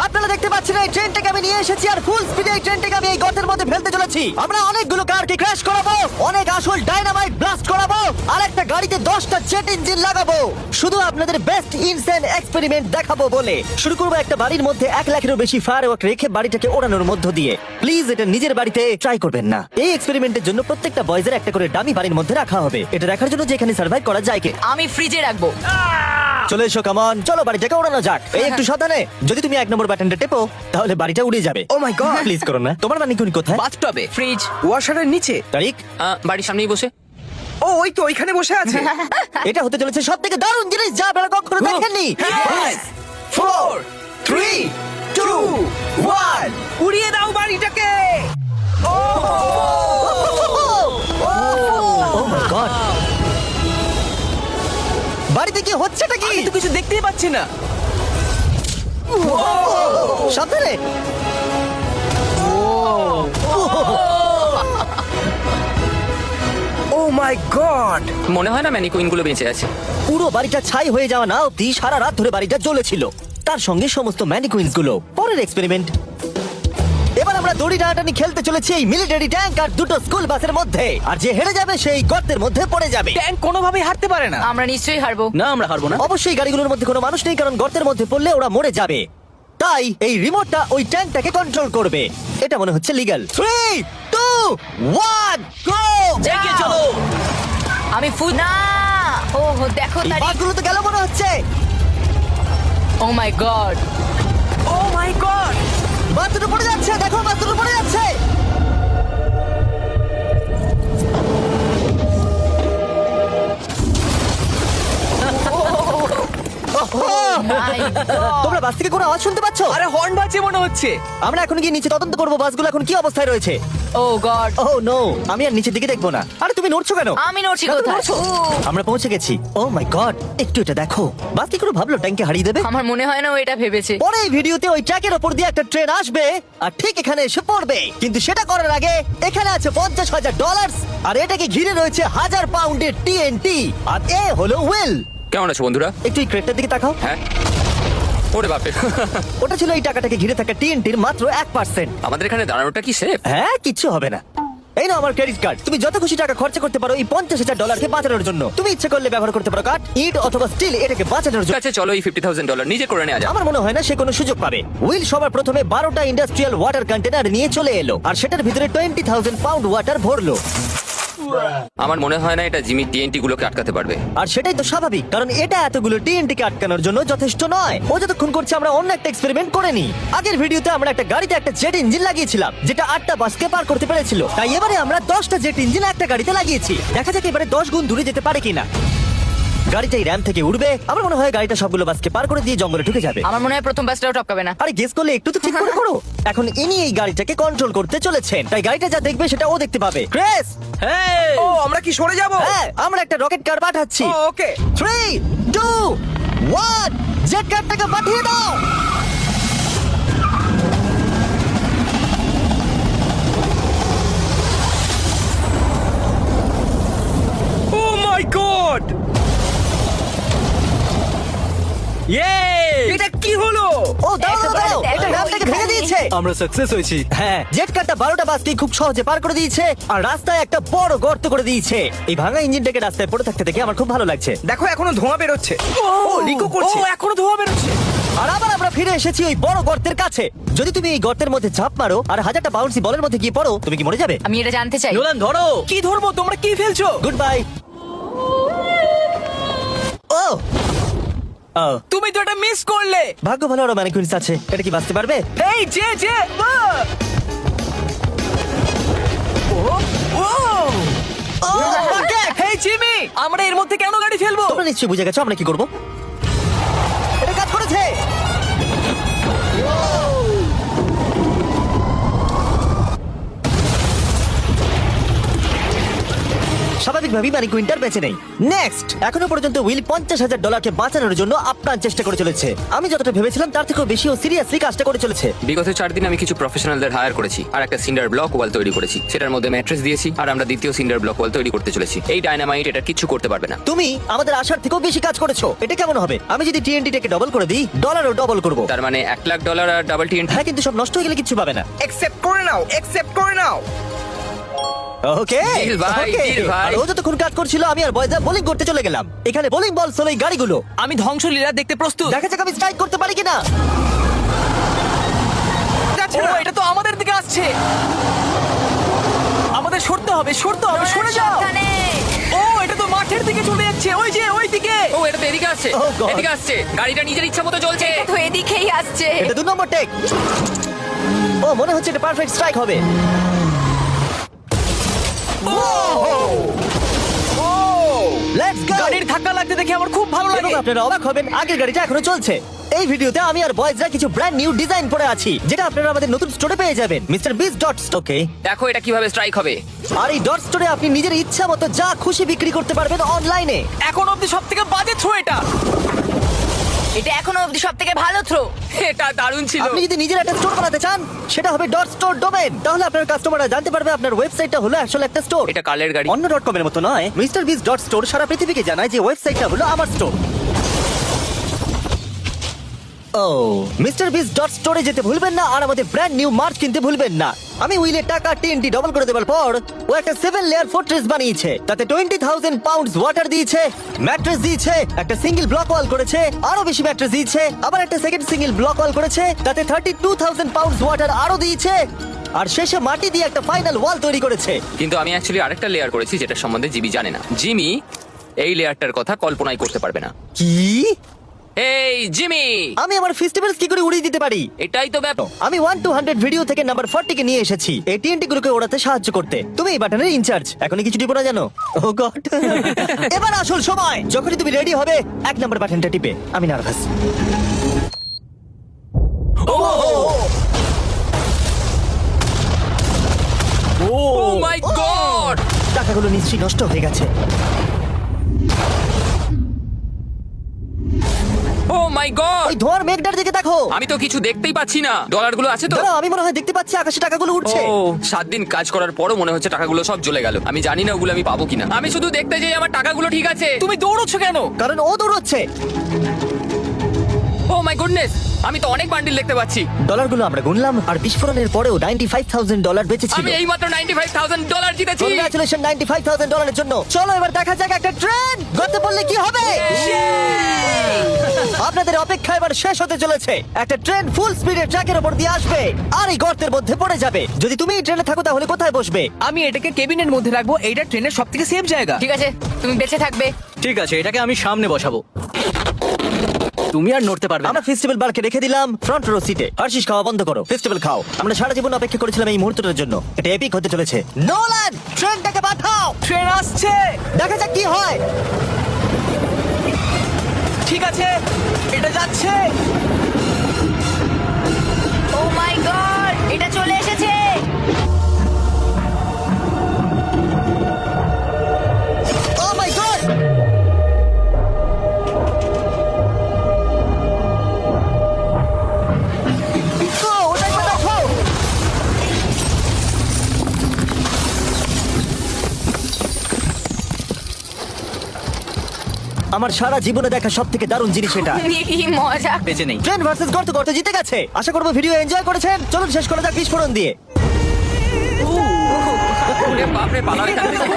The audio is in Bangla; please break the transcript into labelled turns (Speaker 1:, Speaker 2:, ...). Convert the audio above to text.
Speaker 1: আপনারা দেখতে পাচ্ছেন এই ট্রেনটাকে আমি নিয়ে এসেছি আর ফুল স্পিডে এই ট্রেনটাকে আমি এই গর্তের মধ্যে ফেলতে চলেছি। আমরা অনেকগুলো কারকে ক্র্যাশ করাবো, অনেক আসল ডাইনামাইট ব্লাস্ট করাবো, আর একটা গাড়িতে 10টা জেট ইঞ্জিন লাগাবো, শুধু আপনাদের বেস্ট ইনসেন এক্সপেরিমেন্ট দেখাবো বলে। শুরু করবো একটা বাড়ির মধ্যে 1 লাখেরও বেশি ফায়ারওয়ার্ক রেখে বাড়িটাকে ওড়ানোর মধ্য দিয়ে। প্লিজ এটা নিজের বাড়িতে ট্রাই করবেন না। এই এক্সপেরিমেন্টের জন্য প্রত্যেকটা বয়েজের একটা করে ডামি বাড়ির মধ্যে রাখা হবে, এটা দেখার জন্য যে এখানে সার্ভাইভ করা যায় কি।
Speaker 2: আমি ফ্রিজে রাখবো।
Speaker 1: চলে এসো, কামন, চলো বাড়িটাকে ওড়ানো যাক। এই একটু সাবধানে, যদি তুমি 1 নম্বর বাটনটা টেপো তাহলে বাড়িটা উড়ে যাবে।
Speaker 3: Oh my God!
Speaker 1: প্লিজ করো না। তোমার মানিকুনি কোথায়?
Speaker 4: বাথটবে
Speaker 2: ফ্রিজ
Speaker 3: ওয়াশারের নিচে।
Speaker 1: তারিক,
Speaker 4: বাড়ির সামনেই বসে।
Speaker 3: ও ওই তো ওইখানে বসে আছে।
Speaker 1: এটা হতে চলেছে সব থেকে দারুণ জিনিস যা আপনারা কখনো দেখেননি।
Speaker 3: 5 4 3 2 1 উড়িয়ে দাও বাড়িটাকে।
Speaker 1: Oh my God! বাড়িতে কি হচ্ছেটা কি?
Speaker 3: আমি তো কিছু দেখতেই পাচ্ছি না।
Speaker 1: সাবধানে।
Speaker 3: ও মাই গড!
Speaker 4: মনে হয় না ম্যানিকুইন গুলো বেঁচে আছে।
Speaker 1: পুরো বাড়িটা ছাই হয়ে যাওয়া না অব্দি সারা রাত ধরে বাড়িটা জ্বলেছিল, তার সঙ্গে সমস্ত ম্যানিকুইন্স গুলো। পরের এক্সপেরিমেন্ট, এবার আমরা দড়ি টানাটানি খেলতে চলেছি এই মিলিটারি ট্যাঙ্ক আর দুটো স্কুল বাসের মধ্যে, আর যে হেরে যাবে সেই গর্তের মধ্যে পড়ে যাবে।
Speaker 3: ট্যাঙ্ক কোনোভাবেই হারতে পারে না।
Speaker 2: আমরা নিশ্চয়ই হারবো।
Speaker 4: না, আমরা হারবো না।
Speaker 1: অবশ্যই গাড়িগুলোর মধ্যে কোনো মানুষ নেই, কারণ গর্তের মধ্যে পড়লে ওরা মরে যাবে। তাই এই রিমোটটা ওই ট্যাঙ্কটাকে কন্ট্রোল করবে। এটা মনে হচ্ছে লিগ্যাল। 3 2 1 গো!
Speaker 4: এগিয়ে চলো।
Speaker 2: আমি ফুড না। ও দেখো
Speaker 1: এই
Speaker 2: তারিখ।
Speaker 1: বাসগুলো তো গেল মনে হচ্ছে।
Speaker 2: ও মাই গড।
Speaker 3: ও মাই গড!
Speaker 1: বাস দুটো পড়ে যাচ্ছে, দেখো বাস দুটো পড়ে যাচ্ছে।
Speaker 2: মাই গড।
Speaker 1: তোমরা বাস থেকে কোনো আওয়াজ শুনতে পাচ্ছ?
Speaker 3: আরে হর্ন বাজে মনে হচ্ছে।
Speaker 1: আমরা এখন গিয়ে নিচে তদন্ত করবো বাসগুলো এখন কি অবস্থায় রয়েছে।
Speaker 2: ও গড।
Speaker 1: ওহ নো, আমি আর নিচের দিকে দেখবো না। আরে তুমি নড়ছো কেন?
Speaker 2: আমি নড়ছি
Speaker 1: না, তুমি
Speaker 2: কোথায়?
Speaker 1: নড়ছো। আমরা পৌঁছে গেছি। ও মাই গড, একটু এটা দেখো। বাস কি করে ভাবলো ট্যাঙ্কে হারিয়ে দেবে?
Speaker 2: আমার মনে হয় না ও এটা ভেবেছে।
Speaker 1: পরে এই ভিডিওতে ওই ট্র্যাকের ওপর দিয়ে একটা ট্রেন আসবে আর ঠিক এখানে এসে পড়বে, কিন্তু সেটা করার আগে এখানে আছে $50,000 আর এটাকে ঘিরে রয়েছে 1000 পাউন্ডের টিএনটি। আর এ হলো উইল।
Speaker 4: কেমন আছো বন্ধুরা?
Speaker 1: একটু এই ক্রেটটার দিকে তাকাও।
Speaker 4: হ্যাঁ। ওরে বাপরে।
Speaker 1: ওটা ছিল এই টাকাটাকে ঘিরে থাকা টিএনটির মাত্র 1%।
Speaker 4: আমাদের এখানে দাঁড়ানোটা কি সেফ?
Speaker 1: হ্যাঁ, কিচ্ছু হবে না। এই নাও আমার ক্রেডিট কার্ড, তুমি যত খুশি টাকা খরচা করতে পারো এই $50,000 কে বাঁচানোর জন্য। তুমি ইচ্ছে করলে ব্যবহার করতে পারো কাঠ, ইট অথবা স্টিল এটাকে বাঁচানোর
Speaker 4: ঠিক
Speaker 1: জন্য।
Speaker 4: আছে, চলো এই $50,000 নিজে করে নেওয়া যাক।
Speaker 1: আমার মনে হয় না সে কোনো সুযোগ পাবে। উইল সবার প্রথমে 12টা ইন্ডাস্ট্রিয়াল ওয়াটার কন্টেনার নিয়ে চলে এলো আর সেটার ভিতরে 20,000 পাউন্ড ওয়াটার ভরলো।
Speaker 4: আমার মনে হয় না এটা জিমি টিএনটি গুলোকে আটকাতে পারবে।
Speaker 1: আর সেটাই তো স্বাভাবিক, কারণ এটা এতগুলো টিএনটি কে আটকানোর জন্য যথেষ্ট নয়। ও যতক্ষণ করছে আমরা অন্য একটা এক্সপেরিমেন্ট করে নিই। আগের ভিডিওতে আমরা একটা গাড়িতে একটা জেট ইঞ্জিন লাগিয়েছিলাম যেটা 8টা বাসকে পার করতে পেরেছিল, তাই এবারে আমরা 10টা জেট ইঞ্জিন একটা গাড়িতে লাগিয়েছি। দেখা যাক এবারে 10 গুণ দূরে যেতে পারে কিনা। গাড়িটা এই র্যাম থেকে উঠবে। আমার মনে হয় গাড়িটা সবগুলো বাসকে পার করে দিয়ে জঙ্গলে ঢুকে যাবে।
Speaker 2: আমার মনে হয় প্রথম বাসটাও টপকাবে না।
Speaker 1: আরে গেস করলে একটু তো ঠিক করে করো। এখন ইনি এই গাড়িটাকে কন্ট্রোল করতে চলেছেন, তাই গাড়িটা যা দেখবে সেটা ও দেখতে পাবে। ক্রেস,
Speaker 3: ও আমরা কি সরে যাব?
Speaker 1: হ্যাঁ, আমরা একটা রকেট কার পাঠাচ্ছি।
Speaker 3: ওকে।
Speaker 1: 3 2 1 জেট কারটাকে পাঠিয়ে দাও।
Speaker 3: ও মাই গড! এটা কি হলো?
Speaker 1: ও দাঁড়াও
Speaker 2: একেবারে
Speaker 1: দাঁড়াও,
Speaker 2: দেখো,
Speaker 1: এটা র্যামটাকে ভেঙে
Speaker 2: ওইখানে।
Speaker 1: দিয়েছে।
Speaker 5: আমরা সাকসেস হয়েছি।
Speaker 1: হ্যাঁ, জেট কারটা 12টা বাসকে খুব সহজে পার করে দিয়েছে আর রাস্তায় একটা বড় গর্ত করে দিয়েছে। এই ভাঙা ইঞ্জিনটাকে রাস্তায় পড়ে থাকতে দেখে আমার খুব ভালো লাগছে।
Speaker 3: দেখো এখনো ধোঁয়া বেরোচ্ছে। ও লিকো করছে।
Speaker 5: ও এখনো ধোঁয়া বেরোচ্ছে।
Speaker 1: আর আবার আমরা ফিরে এসেছি ওই বড় গর্তের কাছে। যদি তুমি এই গর্তের মধ্যে ঝাঁপ মারো আর 1000টা বাউন্সি বলের মধ্যে গিয়ে পড়ো, তুমি কি মরে যাবে?
Speaker 2: আমি এটা জানতে চাই।
Speaker 5: নোলান ধরো।
Speaker 3: কি ধরবো? তোমরা কি ফেলছো?
Speaker 1: Good bye. ও ও,
Speaker 3: তুমি তো এটা মিস করলে।
Speaker 1: ভাগ্য ভালো আরো ম্যানিকুইন্স আছে। এটা কি বাঁচতে পারবে?
Speaker 3: এই যে ও ও
Speaker 1: ও, rocket!
Speaker 3: হেই জিমি, আমরা এর মধ্যে কেন গাড়ি ফেলবো?
Speaker 1: তোমরা নিশ্চয়ই বুঝে গেছো আমরা কি করব। এটা কাজ করেছে। স্বাভাবিক স্বাভাবিকভাবেই মানে কুইন্টার বেঁচে নেই। নেক্সট, এখনো পর্যন্ত উইল $50,000 বাঁচানোর জন্য আপ্রাণ চেষ্টা করে চলেছে। আমি যতটা ভেবেছিলাম তার থেকেও বেশি ও সিরিয়াসলি কাজটা করে চলেছে।
Speaker 4: বিগত 4 দিন আমি কিছু প্রফেশনালদের হায়ার করেছি আর একটা সিন্ডার ব্লক ওয়াল তৈরি করেছি। সেটার মধ্যে ম্যাট্রেস দিয়েছি আর আমরা দ্বিতীয় সিন্ডার ব্লক ওয়াল তৈরি করতে চলেছি। এই ডায়নামাইট এটা কিছু করতে পারবে না।
Speaker 1: তুমি আমাদের আশার থেকেও বেশি কাজ করেছো। এটা কেমন হবে? আমি যদি টিএনটিটাকে ডবল করে দিই, ডলারও ডবল করব।
Speaker 4: তার মানে $1,00,000 আর ডাবল টিএনটি।
Speaker 1: হ্যাঁ, কিন্তু সব নষ্ট হয়ে গেলে কিছু পাবে না।
Speaker 3: একসেপ্ট করে নাও, একসেপ্ট করে নাও।
Speaker 1: ওকে
Speaker 4: Deal ভাই, deal ভাই।
Speaker 1: আর ও যতক্ষণ কাজ করছিল আমি আর বয়দা বোলিং করতে চলে গেলাম। এখানে বোলিং বল হলো এই গাড়িগুলো।
Speaker 3: আমি ধ্বংসলীলা দেখতে প্রস্তুত।
Speaker 1: দেখা যাক আমি স্ট্রাইক করতে পারি কিনা।
Speaker 3: ও, এটা তো আমাদের দিকে আসছে। আমাদের সরতে হবে, সরতে হবে, সরে যাও।
Speaker 2: সাবধানে।
Speaker 3: ও, এটা তো মাঠের দিকে চলে যাচ্ছে, ওই যে ওই দিকে।
Speaker 4: ও, এটা তো এদিকে আসছে।
Speaker 1: Oh God.
Speaker 4: এদিকে আসছে। গাড়িটা নিজের ইচ্ছা মতো চলছে।
Speaker 2: তো এদিকেই আসছে।
Speaker 1: এটা 2 নম্বর টেক। ও, মনে হচ্ছে এটা পারফেক্ট স্ট্রাইক হবে। Let's go.
Speaker 3: গাড়ির ধাক্কা লাগতে দেখে আমার খুব ভালো
Speaker 1: এবং
Speaker 3: লাগে।
Speaker 1: আপনারা অবাক হবেন, আগের গাড়িটা এখনো চলছে। এই ভিডিওতে আমি আর বয়েজরা কিছু ব্র্যান্ড নিউ ডিজাইন পরে আছি, যেটা আপনারা আমাদের নতুন স্টোরে পেয়ে যাবেন, মিস্টার বিস ডট স্টোকে।
Speaker 4: দেখো এটা কিভাবে স্ট্রাইক হবে।
Speaker 1: আর এই ডট স্টোরে আপনি নিজের ইচ্ছা মতো যা খুশি বিক্রি করতে পারবেন অনলাইনে।
Speaker 3: এখন অব্দি সব থেকে বাজে থ্রো এটা।
Speaker 2: এটা এখনো অবধি সবথেকে ভালো থ্রো।
Speaker 4: এটা দারুণ ছিল।
Speaker 1: আপনি যদি নিজের একটা স্টোর বানাতে চান, সেটা হবে ডট স্টোর ডোমেন। তাহলে আপনার কাস্টমাররা জানতে পারবে আপনার ওয়েবসাইটটা হলো আসলে একটা স্টোর।
Speaker 4: এটা কালের গাড়ি।
Speaker 1: অন্য ডট কমের মতো নয়। মিস্টার বিস ডট স্টোর সারা পৃথিবীকে জানায় যে ওয়েবসাইটটা হলো আমার স্টোর। ও, মিস্টার বিস ডট স্টোরে যেতে ভুলবেন না আর আমাদের ব্র্যান্ড নিউ মার্চ কিনতে ভুলবেন না। আমি উইলের টাকা টিএনটি ডবল করে দেওয়ার পর ও একটা 7 লেয়ার ফোর্ট্রেস বানিয়েছে। তাতে 20,000 পাউন্ডস ওয়াটার দিয়েছে, ম্যাট্রেস দিয়েছে, একটা সিঙ্গেল ব্লক ওয়াল করেছে, আরো বেশি ম্যাট্রেস দিয়েছে, আবার একটা সেকেন্ড সিঙ্গেল ব্লক ওয়াল করেছে, তাতে 32,000 পাউন্ডস ওয়াটার আরো দিয়েছে, আর শেষে মাটি দিয়ে একটা ফাইনাল ওয়াল তৈরি করেছে।
Speaker 4: কিন্তু আমি অ্যাকচুয়ালি আরেকটা লেয়ার করেছি যেটা সম্বন্ধে জিমি জানে না। জিমি এই লেয়ারটার কথা কল্পনাই করতে পারবে না।
Speaker 1: কি?
Speaker 4: এই জিমি,
Speaker 1: আমি আমার ফেস্টিভ্যালস কি করে উড়িয়ে দিতে পারি?
Speaker 4: এটাই তো ব্যাপার।
Speaker 1: আমি 1 to 100 ভিডিও থেকে নাম্বার 40 কে নিয়ে এসেছি এই টিএনটি গুলোকে ওড়াতে সাহায্য করতে। তুমি এই বাটনের ইনচার্জ। এখনই কিছু টিপো না জানো? ও গড। এবার আসল সময়। যখনই তুমি রেডি হবে 1 নাম্বার বাটনটা টিপে। আমি নার্ভাস।
Speaker 4: ও মাই গড,
Speaker 1: টাকাগুলো নিশ্চয়ই নষ্ট হয়ে গেছে।
Speaker 4: ও মাই গড।
Speaker 1: ওই ধোঁয়ার মেঘটার দিকে দেখো।
Speaker 4: আমি তো কিছু দেখতেই পাচ্ছি না। ডলারগুলো আছে তো?
Speaker 1: দাঁড়াও, আমি মনে হয় দেখতে পাচ্ছি আকাশে টাকাগুলো উঠছে।
Speaker 4: ও, 7 দিন কাজ করার পরও মনে হচ্ছে টাকাগুলো সব জ্বলে গেল। আমি জানি না ওগুলো আমি পাবো কিনা। আমি শুধু দেখতে যাই আমার টাকাগুলো ঠিক আছে।
Speaker 3: তুমি দৌড়চ্ছ কেন?
Speaker 1: কারণ ও দৌড়চ্ছে।
Speaker 4: ও মাই গুডনেস, আমি তো অনেক বান্ডিল দেখতে পাচ্ছি।
Speaker 1: ডলারগুলো আমরা গুনলাম আর বিস্ফোরণের পরেও $95,000 বেঁচে ছিল।
Speaker 4: আমি এইমাত্র $95,000 জিতেছি।
Speaker 1: কংগ্রাচুলেশন $95,000 জন্য। চলো এবার দেখা যাক একটা ট্রেন গর্তে পড়লে কি হবে। আপনাদের অপেক্ষা এবার শেষ হতে চলেছে। একটা ট্রেন ফুল স্পিডে ট্র্যাকের উপর দিয়ে আসবে আর এই গর্তের মধ্যে পড়ে যাবে। যদি তুমি এই ট্রেনে থাকো তাহলে কোথায় বসবে?
Speaker 3: আমি এটাকে কেবিনের মধ্যে রাখবো। এইটা ট্রেনের সব থেকে সেফ জায়গা।
Speaker 2: ঠিক আছে, তুমি বেঁচে থাকবে।
Speaker 5: ঠিক আছে, এটাকে আমি সামনে বসাবো। তুমি আর নড়তে পারবে না।
Speaker 1: আমরা ফেস্টিভ্যাল বারকে রেখে দিলাম ফ্রন্ট রো সিটে। হার্শিস খাওয়া বন্ধ করো, ফেস্টিভ্যাল খাও। আমরা সারা জীবন অপেক্ষা করেছিলাম এই মুহূর্তটার জন্য। এটা এপিক হতে চলেছে। নোলান, ট্রেনটাকে পাঠাও।
Speaker 3: ট্রেন আসছে।
Speaker 1: দেখা যাক কি হয়।
Speaker 3: ঠিক আছে, এটা যাচ্ছে।
Speaker 2: ও মাই গড, এটা চলে এসেছে।
Speaker 1: ও মাই গড! ওটাকে দেখো। আমার সারা জীবনে দেখা সব থেকে দারুণ জিনিস এটা।
Speaker 2: কি মজা।
Speaker 5: বেঁচে নেই।
Speaker 1: ট্রেন ভার্সেস গর্ত, গর্ত জিতে গেছে। আশা করবো ভিডিও এনজয় করেছেন। চলুন শেষ করা যাক বিস্ফোরণ দিয়ে।
Speaker 4: ওরে বাপরে, পালাও এখান থেকে।